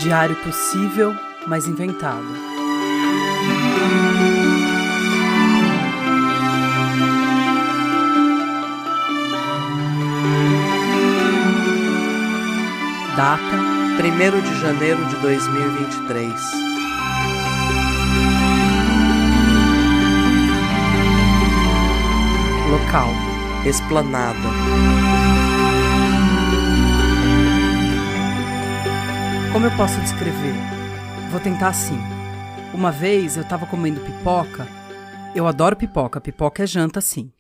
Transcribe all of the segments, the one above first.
Diário possível, mas inventado. Data: 1º de janeiro de 2023. Local: Esplanada. Como eu posso descrever? Vou tentar assim. Uma vez eu tava comendo pipoca. Eu adoro pipoca, pipoca é janta sim.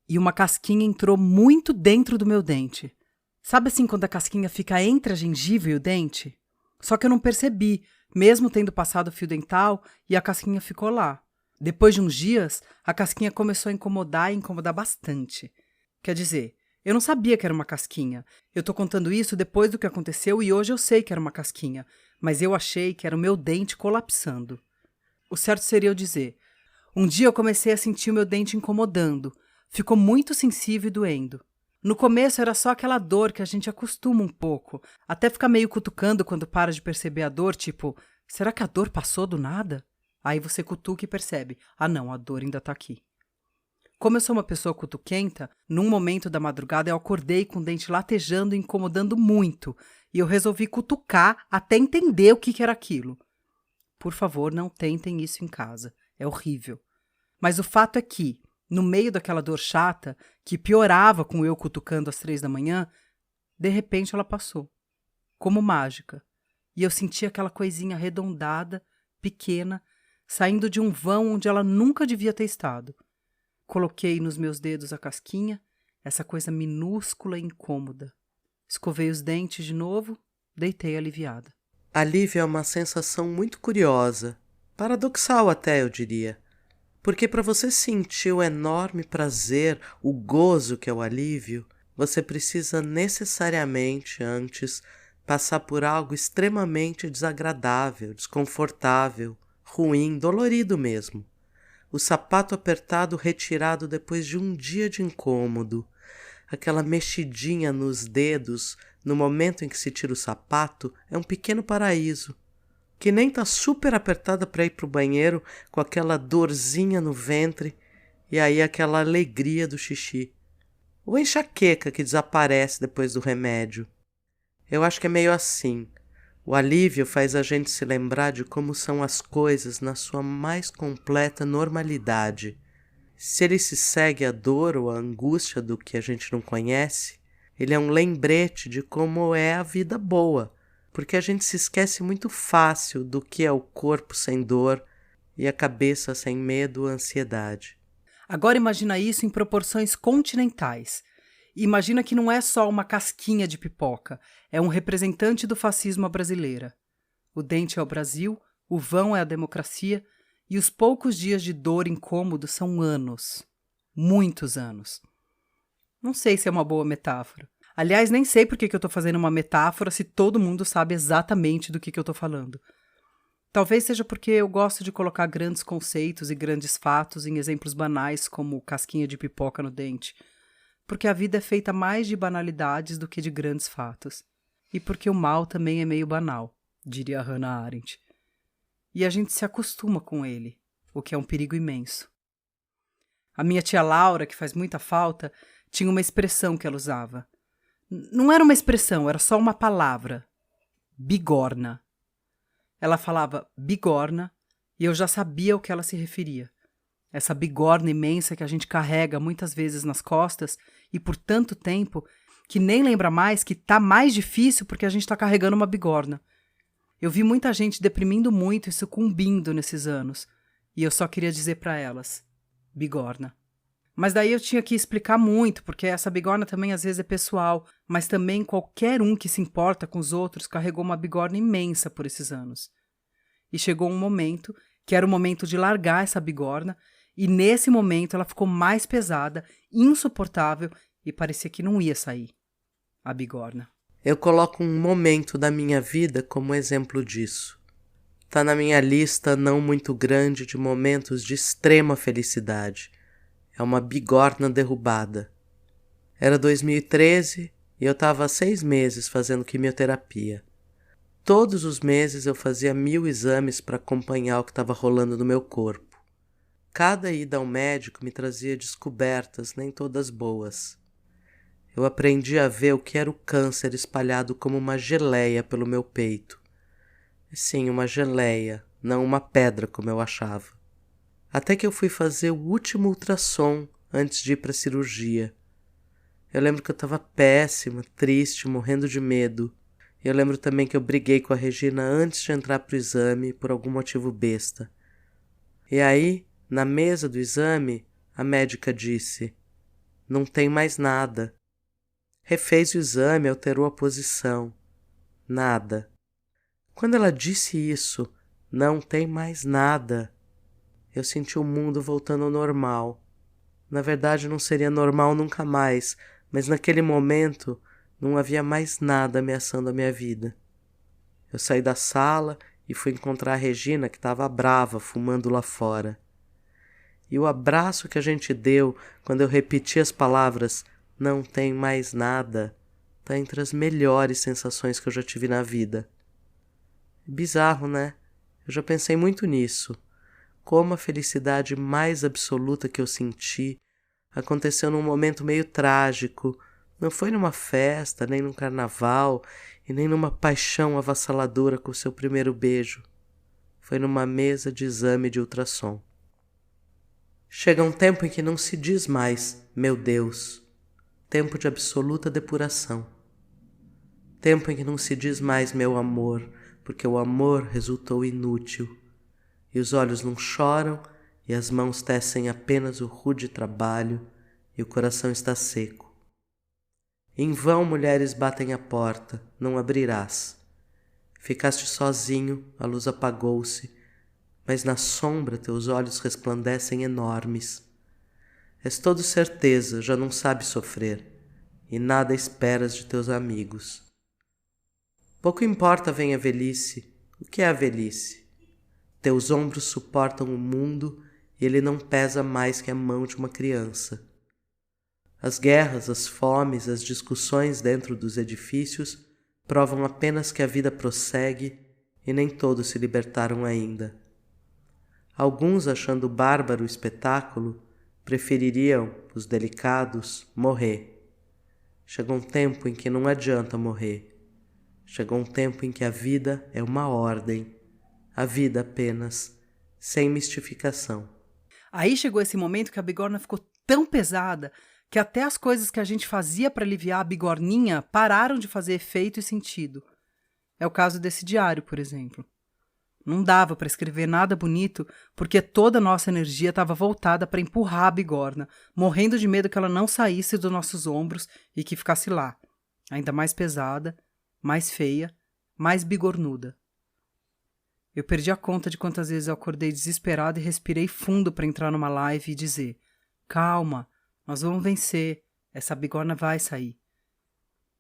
E uma casquinha entrou muito dentro do meu dente. Sabe assim quando a casquinha fica entre a gengiva e o dente? Só que eu não percebi, mesmo tendo passado o fio dental, e a casquinha ficou lá. Depois de uns dias, a casquinha começou a incomodar e incomodar bastante. Quer dizer, eu não sabia que era uma casquinha. Eu tô contando isso depois do que aconteceu e hoje eu sei que era uma casquinha. Mas eu achei que era o meu dente colapsando. O certo seria eu dizer: um dia eu comecei a sentir o meu dente incomodando. Ficou muito sensível e doendo. No começo era só aquela dor que a gente acostuma um pouco. Até ficar meio cutucando quando para de perceber a dor, tipo, será que a dor passou do nada? Aí você cutuca e percebe, ah não, a dor ainda tá aqui. Como eu sou uma pessoa cutuquenta, num momento da madrugada eu acordei com o dente latejando e incomodando muito. E eu resolvi cutucar até entender o que era aquilo. Por favor, não tentem isso em casa. É horrível. Mas o fato é que, no meio daquela dor chata, que piorava com eu cutucando às 3 da manhã, de repente ela passou. Como mágica. E eu senti aquela coisinha arredondada, pequena, saindo de um vão onde ela nunca devia ter estado. Coloquei nos meus dedos a casquinha, essa coisa minúscula e incômoda. Escovei os dentes de novo, deitei aliviada. Alívio é uma sensação muito curiosa, paradoxal até, eu diria. Porque para você sentir o enorme prazer, o gozo que é o alívio, você precisa necessariamente antes passar por algo extremamente desagradável, desconfortável, ruim, dolorido mesmo. O sapato apertado retirado depois de um dia de incômodo, aquela mexidinha nos dedos no momento em que se tira o sapato é um pequeno paraíso, que nem tá super apertada para ir pro banheiro com aquela dorzinha no ventre e aí aquela alegria do xixi. Ou enxaqueca que desaparece depois do remédio. Eu acho que é meio assim. O alívio faz a gente se lembrar de como são as coisas na sua mais completa normalidade. Se ele se segue a dor ou a angústia do que a gente não conhece, ele é um lembrete de como é a vida boa, porque a gente se esquece muito fácil do que é o corpo sem dor e a cabeça sem medo ou ansiedade. Agora imagina isso em proporções continentais. Imagina que não é só uma casquinha de pipoca, é um representante do fascismo à brasileira. O dente é o Brasil, o vão é a democracia, e os poucos dias de dor e incômodo são anos. Muitos anos. Não sei se é uma boa metáfora. Aliás, nem sei por que eu estou fazendo uma metáfora se todo mundo sabe exatamente do que eu estou falando. Talvez seja porque eu gosto de colocar grandes conceitos e grandes fatos em exemplos banais como casquinha de pipoca no dente. Porque a vida é feita mais de banalidades do que de grandes fatos. E porque o mal também é meio banal, diria Hannah Arendt. E a gente se acostuma com ele, o que é um perigo imenso. A minha tia Laura, que faz muita falta, tinha uma expressão que ela usava. Não era uma expressão, era só uma palavra. Bigorna. Ela falava bigorna e eu já sabia ao que ela se referia. Essa bigorna imensa que a gente carrega muitas vezes nas costas e por tanto tempo que nem lembra mais que tá mais difícil porque a gente tá carregando uma bigorna. Eu vi muita gente deprimindo muito e sucumbindo nesses anos e eu só queria dizer para elas, bigorna. Mas daí eu tinha que explicar muito, porque essa bigorna também às vezes é pessoal, mas também qualquer um que se importa com os outros carregou uma bigorna imensa por esses anos. E chegou um momento, que era o momento de largar essa bigorna, e nesse momento ela ficou mais pesada, insuportável, e parecia que não ia sair. A bigorna. Eu coloco um momento da minha vida como exemplo disso. Tá na minha lista não muito grande de momentos de extrema felicidade. É uma bigorna derrubada. Era 2013 e eu estava há 6 meses fazendo quimioterapia. Todos os meses eu fazia 1000 exames para acompanhar o que estava rolando no meu corpo. Cada ida ao médico me trazia descobertas, nem todas boas. Eu aprendi a ver o que era o câncer espalhado como uma geleia pelo meu peito. Sim, uma geleia, não uma pedra como eu achava. Até que eu fui fazer o último ultrassom antes de ir para a cirurgia. Eu lembro que eu estava péssima, triste, morrendo de medo. Eu lembro também que eu briguei com a Regina antes de entrar pro exame por algum motivo besta. E aí, na mesa do exame, a médica disse: "Não tem mais nada." Refez o exame, alterou a posição. Nada. Quando ela disse isso, "não tem mais nada", eu senti o mundo voltando ao normal. Na verdade, não seria normal nunca mais, mas naquele momento não havia mais nada ameaçando a minha vida. Eu saí da sala e fui encontrar a Regina, que estava brava, fumando lá fora. E o abraço que a gente deu quando eu repeti as palavras "não tem mais nada" tá entre as melhores sensações que eu já tive na vida. Bizarro, né? Eu já pensei muito nisso. Como a felicidade mais absoluta que eu senti aconteceu num momento meio trágico. Não foi numa festa, nem num carnaval, e nem numa paixão avassaladora com seu primeiro beijo. Foi numa mesa de exame de ultrassom. Chega um tempo em que não se diz mais "meu Deus", tempo de absoluta depuração. Tempo em que não se diz mais "meu amor", porque o amor resultou inútil. E os olhos não choram, e as mãos tecem apenas o rude trabalho, e o coração está seco. Em vão mulheres batem a porta, não abrirás. Ficaste sozinho, a luz apagou-se, mas na sombra teus olhos resplandecem enormes. És todo certeza, já não sabes sofrer, e nada esperas de teus amigos. Pouco importa vem a velhice. O que é a velhice? Teus ombros suportam o mundo e ele não pesa mais que a mão de uma criança. As guerras, as fomes, as discussões dentro dos edifícios provam apenas que a vida prossegue e nem todos se libertaram ainda. Alguns, achando bárbaro o espetáculo, prefeririam, os delicados, morrer. Chegou um tempo em que não adianta morrer. Chegou um tempo em que a vida é uma ordem. A vida apenas, sem mistificação. Aí chegou esse momento que a bigorna ficou tão pesada que até as coisas que a gente fazia para aliviar a bigorninha pararam de fazer efeito e sentido. É o caso desse diário, por exemplo. Não dava para escrever nada bonito porque toda a nossa energia estava voltada para empurrar a bigorna, morrendo de medo que ela não saísse dos nossos ombros e que ficasse lá, ainda mais pesada, mais feia, mais bigornuda. Eu perdi a conta de quantas vezes eu acordei desesperado e respirei fundo para entrar numa live e dizer: "Calma, nós vamos vencer, essa bigorna vai sair."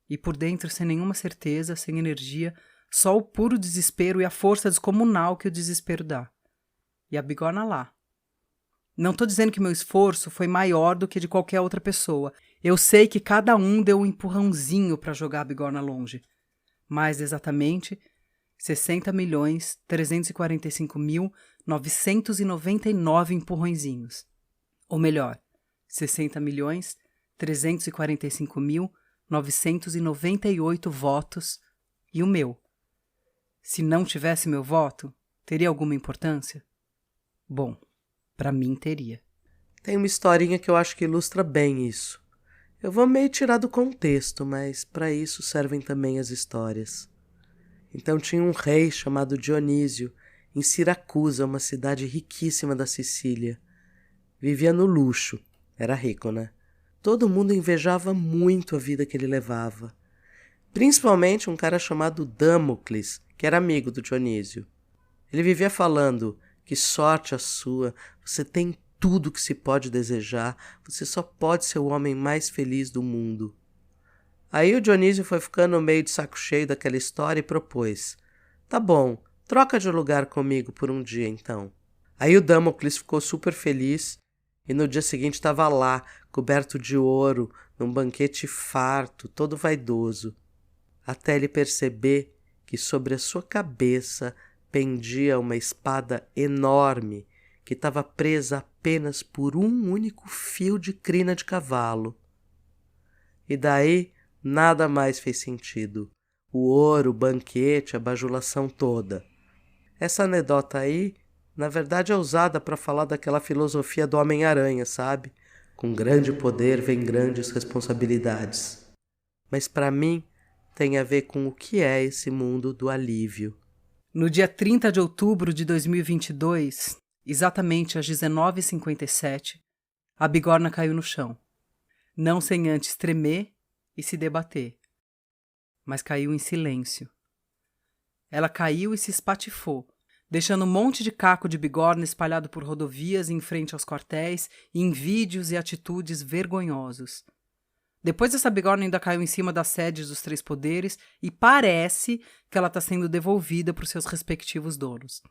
E por dentro, sem nenhuma certeza, sem energia, só o puro desespero e a força descomunal que o desespero dá. E a bigorna lá. Não estou dizendo que meu esforço foi maior do que de qualquer outra pessoa. Eu sei que cada um deu um empurrãozinho para jogar a bigorna longe. Mais exatamente, 60.345.999 empurrõezinhos. Ou melhor, 60.345.998 votos e o meu. Se não tivesse meu voto, teria alguma importância? Bom, para mim teria. Tem uma historinha que eu acho que ilustra bem isso. Eu vou meio tirar do contexto, mas para isso servem também as histórias. Então tinha um rei chamado Dionísio, em Siracusa, uma cidade riquíssima da Sicília. Vivia no luxo, era rico, né? Todo mundo invejava muito a vida que ele levava. Principalmente um cara chamado Damocles, que era amigo do Dionísio. Ele vivia falando: "Que sorte a sua, você tem tudo que se pode desejar, você só pode ser o homem mais feliz do mundo." Aí o Dionísio foi ficando meio de saco cheio daquela história e propôs: "Tá bom, troca de lugar comigo por um dia então." Aí o Damocles ficou super feliz e no dia seguinte estava lá, coberto de ouro, num banquete farto, todo vaidoso. Até ele perceber que sobre a sua cabeça pendia uma espada enorme que estava presa apenas por um único fio de crina de cavalo. E daí nada mais fez sentido. O ouro, o banquete, a bajulação toda. Essa anedota aí, na verdade, é usada para falar daquela filosofia do Homem-Aranha, sabe? Com grande poder vem grandes responsabilidades. Mas para mim, tem a ver com o que é esse mundo do alívio. No dia 30 de outubro de 2022, exatamente às 19h57, a bigorna caiu no chão. Não sem antes tremer e se debater. Mas caiu em silêncio. Ela caiu e se espatifou, deixando um monte de caco de bigorna espalhado por rodovias em frente aos quartéis e em vídeos e atitudes vergonhosos. Depois essa bigorna ainda caiu em cima das sedes dos 3 poderes e parece que ela está sendo devolvida para os seus respectivos donos.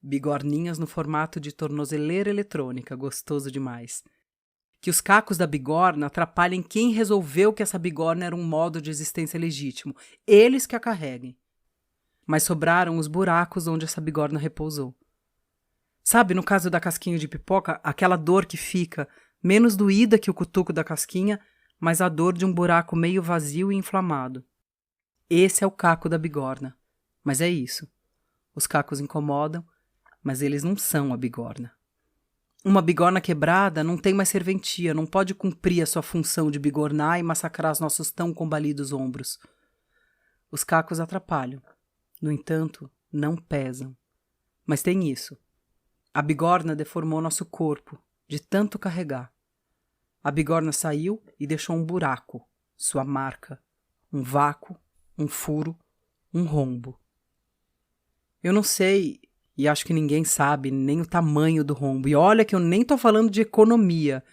Bigorninhas no formato de tornozeleira eletrônica, gostoso demais. Que os cacos da bigorna atrapalhem quem resolveu que essa bigorna era um modo de existência legítimo. Eles que a carreguem. Mas sobraram os buracos onde essa bigorna repousou. Sabe, no caso da casquinha de pipoca, aquela dor que fica menos doída que o cutuco da casquinha, mas a dor de um buraco meio vazio e inflamado. Esse é o caco da bigorna. Mas é isso. Os cacos incomodam, mas eles não são a bigorna. Uma bigorna quebrada não tem mais serventia, não pode cumprir a sua função de bigornar e massacrar os nossos tão combalidos ombros. Os cacos atrapalham. No entanto, não pesam. Mas tem isso. A bigorna deformou nosso corpo, de tanto carregar. A bigorna saiu e deixou um buraco, sua marca, um vácuo, um furo, um rombo. Eu não sei, e acho que ninguém sabe, nem o tamanho do rombo. E olha que eu nem tô falando de economia.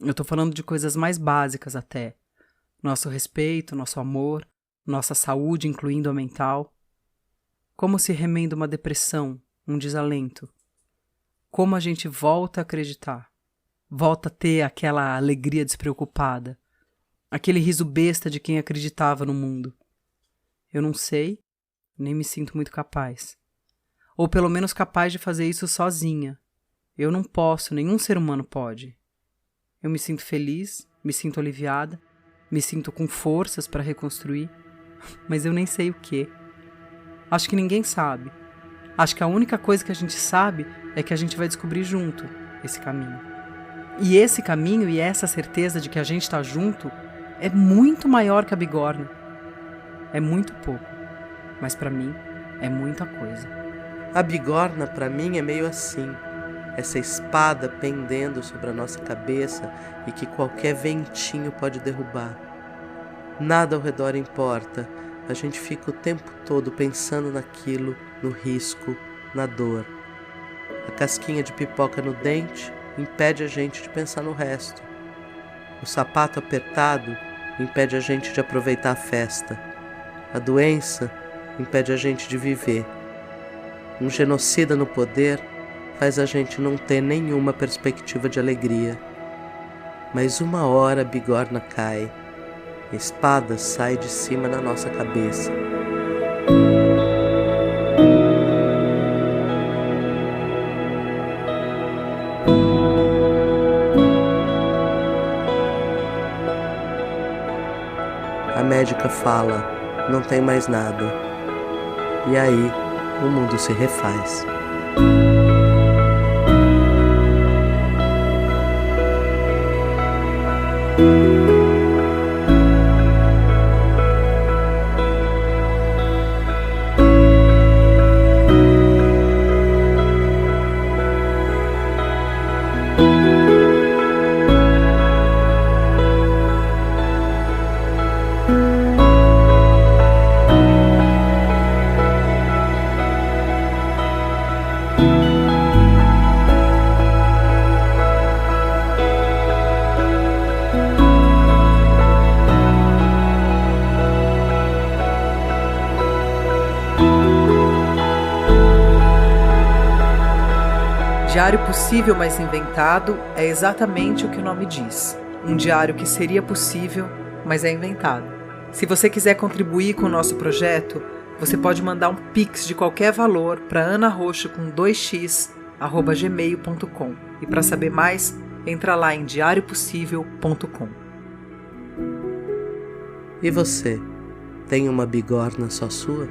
Eu tô falando de coisas mais básicas até. Nosso respeito, nosso amor, nossa saúde, incluindo a mental. Como se remenda uma depressão, um desalento. Como a gente volta a acreditar. Volta a ter aquela alegria despreocupada. Aquele riso besta de quem acreditava no mundo. Eu não sei, nem me sinto muito capaz. Ou pelo menos capaz de fazer isso sozinha. Eu não posso, nenhum ser humano pode. Eu me sinto feliz, me sinto aliviada, me sinto com forças para reconstruir, mas eu nem sei o quê. Acho que ninguém sabe. Acho que a única coisa que a gente sabe é que a gente vai descobrir junto esse caminho. E esse caminho e essa certeza de que a gente está junto é muito maior que a bigorna. É muito pouco, mas para mim é muita coisa. A bigorna para mim é meio assim, essa espada pendendo sobre a nossa cabeça e que qualquer ventinho pode derrubar. Nada ao redor importa, a gente fica o tempo todo pensando naquilo, no risco, na dor. A casquinha de pipoca no dente impede a gente de pensar no resto. O sapato apertado impede a gente de aproveitar a festa. A doença impede a gente de viver. Um genocida no poder faz a gente não ter nenhuma perspectiva de alegria. Mas uma hora a bigorna cai. A espada sai de cima na nossa cabeça. A médica fala, não tem mais nada. E aí, o mundo se refaz. Diário possível, mas inventado é exatamente o que o nome diz. Um diário que seria possível, mas é inventado. Se você quiser contribuir com o nosso projeto, Você pode mandar um pix de qualquer valor para anaroxo com 2x@gmail.com. E para saber mais, entra lá em diariopossível.com. E você, tem uma bigorna só sua?